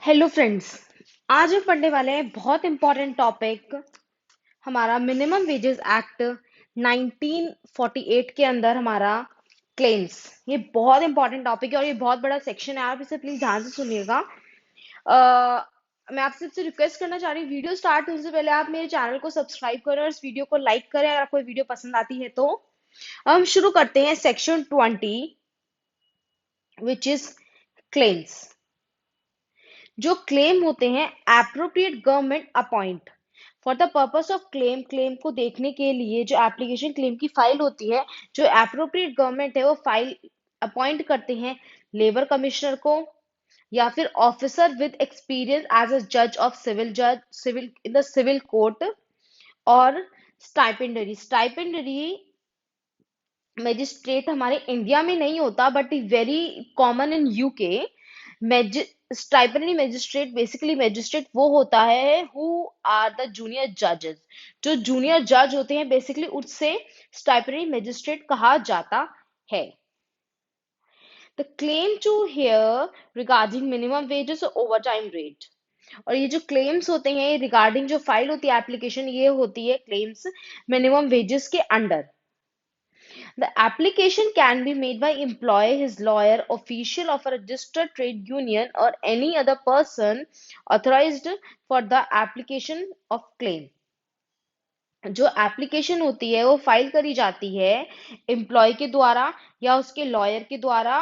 Hello friends. आज हम पढ़ने वाले हैं बहुत इंपॉर्टेंट टॉपिक हमारा मिनिमम वेजेस एक्ट 1948 के अंदर हमारा क्लेम्स। ये बहुत इंपॉर्टेंट टॉपिक है और ये बहुत बड़ा सेक्शन है। आप इसे प्लीज ध्यान से सुनिएगा। मैं आपसे रिक्वेस्ट करना चाह रही हूँ, वीडियो स्टार्ट होने से पहले आप मेरे चैनल को सब्सक्राइब करें और इस वीडियो को लाइक करें अगर आपको वीडियो पसंद आती है तो। हम शुरू करते हैं सेक्शन 20 विच इज क्लेम्स। जो क्लेम होते हैं appropriate government appoint for the purpose of claim. Claim को देखने के लिए जो एप्लीकेशन क्लेम की फाइल होती है, जो एप्रोप्रिएट गवर्नमेंट है वो फाइल अपॉइंट करते हैं लेबर कमिश्नर को या फिर officer with experience as a जज इन द सिविल कोर्ट। और स्टाइपेंडरी मैजिस्ट्रेट हमारे इंडिया में नहीं होता but very common in UK. Stipendiary magistrate basically magistrate वो होता है हु आर द जूनियर जजेस। जो जूनियर जज होते हैं बेसिकली उससे स्टाइपेंडरी मैजिस्ट्रेट कहा जाता है। The claim to hear regarding minimum wages और ओवर टाइम रेट। और ये जो क्लेम्स होते हैं रिगार्डिंग जो फाइल होती है एप्लीकेशन, ये होती है क्लेम्स मिनिमम वेजेस के under. The application can be made by employee, his lawyer, official of a registered trade union, or any other person authorized for the application of claim. जो application होती है वो file करी जाती है employ के द्वारा या उसके लॉयर के द्वारा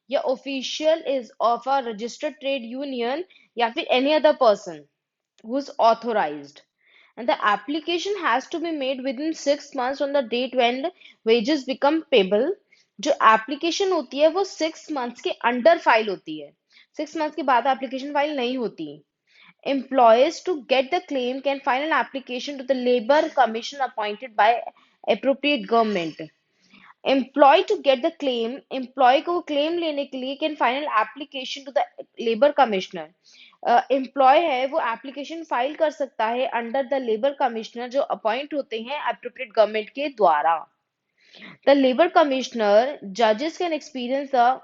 या official is of a registered trade union या फिर any other person who is authorized, and the application has to be made within 6 months from the date when wages become payable. जो एप्लीकेशन होती है वो 6 months के under file होती है। 6 months के बाद एप्लीकेशन फाइल नहीं होती। Employees to get the claim can file an application to the labor commission appointed by appropriate government. Employee to get the claim, employee को claim लेने के लिए can file an application to the labor commissioner. Employ है वो application file कर सकता है under the labour commissioner जो अपॉइंट होते हैं अप्रोप्रिएट गवर्नमेंट के द्वारा। द लेबर कमिश्नर जजेस कैन एक्सपीरियंस द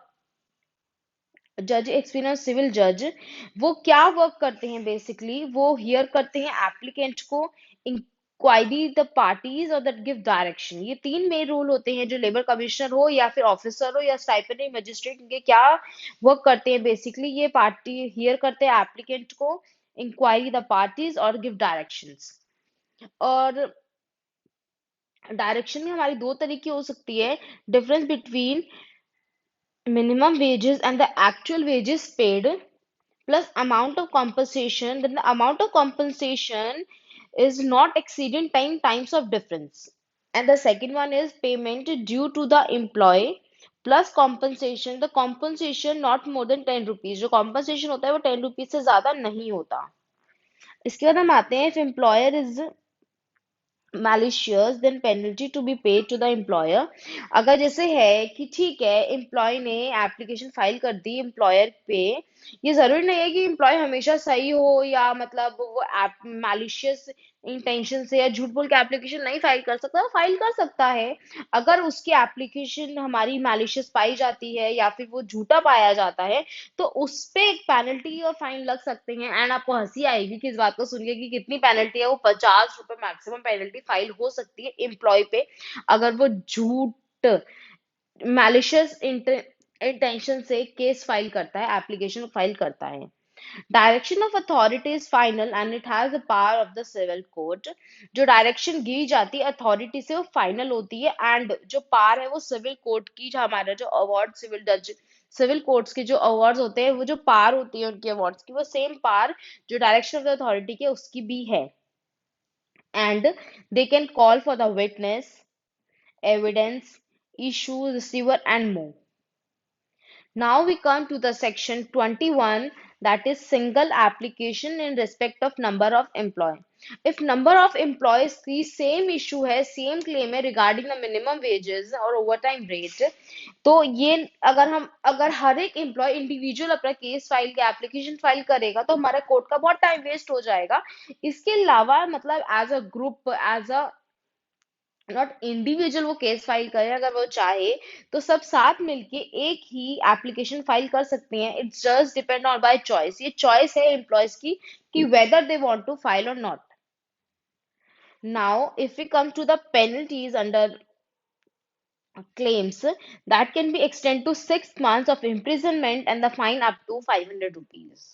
जज एक्सपीरियंस सिविल जज। वो क्या वर्क करते हैं बेसिकली, वो हियर करते हैं एप्लीकेंट को, इंक्वायरी द पार्टीज और दैट गिव डायरेक्शन। ये तीन मेन रोल होते हैं जो लेबर कमिश्नर हो या फिर ऑफिसर हो या स्टाइपेंडरी मजिस्ट्रेट, इनके क्या वर्क करते हैं बेसिकली। ये पार्टी हियर करते हैं एप्लीकेंट को, इंक्वायरी द पार्टीज और गिव डायरेक्शंस। और डायरेक्शन में हमारी दो तरीके हो सकती है, difference between minimum wages and the actual wages paid plus amount of compensation, then the amount of compensation is not exceeding 10 times of difference. And the second one is payment due to the employee plus compensation, the compensation not more than 10 rupees। जो compensation होता है वो 10 rupees से ज्यादा नहीं होता। इसके बाद हम आते हैं if employer is malicious then penalty to be paid to the employer। अगर जैसे है कि ठीक है एम्प्लॉय ने एप्लीकेशन फाइल कर दी एम्प्लॉयर पे, ये जरूरी नहीं है कि एम्प्लॉय हमेशा सही हो या मतलब वो मैलिशियस इंटेंशन से या झूठ बोल के एप्लीकेशन नहीं फाइल कर सकता, वो फाइल कर सकता है। अगर उसकी एप्लीकेशन हमारी मैलिशियस पाई जाती है या फिर वो झूठा पाया जाता है तो उस पे एक पेनल्टी और फाइन लग सकते हैं। एंड आपको हंसी आएगी कि इस बात को सुनिए कि कितनी पेनल्टी है, वो 50 रुपए मैक्सिमम पेनल्टी फाइल हो सकती है एम्प्लॉय पे अगर वो झूठ मैलिशियस इंटेंशन से केस फाइल करता है, एप्लीकेशन फाइल करता है। Direction of authority is final and it has the power of the civil court. जो डायरेक्शन दी जाती है अथॉरिटी से वो फाइनल होती है एंड जो पावर है वो सिविल कोर्ट की, जो हमारा जो अवार्ड सिविल जज सिविल कोर्ट्स के जो अवार्ड्स होते हैं वो जो पावर होती है उनके अवार्ड्स की वो सेम पावर जो डायरेक्शन ऑफ द अथॉरिटी के उसकी भी है। And they can call for the witness evidence, issue, receiver, and more. Now we come to the section 21, that is single application in respect of number of employee. If number of employees की same issue है, same claim है regarding the minimum wages और overtime rate, तो ये अगर हर एक employ individual अपना case file के एप्लीकेशन फाइल करेगा तो हमारा कोर्ट का बहुत टाइम वेस्ट हो जाएगा। इसके अलावा मतलब as a group as a not individual वो केस फाइल करे, अगर वो चाहे तो सब साथ मिलके एक ही एप्लीकेशन फाइल कर सकते हैं। It's just depend on by choice, ये चॉइस है एम्प्लॉयज की कि whether they want to file और not. Now if we come to the penalties under claims, that can be extended to 6 months of imprisonment and the fine up to 500 rupees।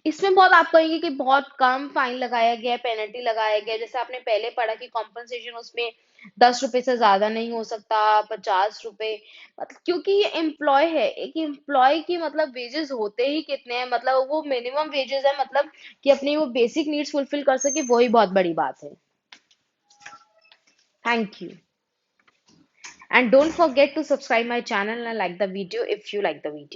इसमें बहुत आप कहेंगे कि बहुत कम फाइन लगाया गया, पेनल्टी लगाया गया, जैसे आपने पहले पढ़ा कि कॉम्पनसेशन उसमें 10 रुपए से ज्यादा नहीं हो सकता, 50 रुपए, मतलब क्योंकि ये एम्प्लॉय है, एक एम्प्लॉय की मतलब वेजेस होते ही कितने हैं, मतलब वो मिनिमम वेजेस है, मतलब कि अपनी वो बेसिक नीड्स फुलफिल कर सके, वही बहुत बड़ी बात है। Thank you, and don't forget to subscribe my channel and like the video if you like the video।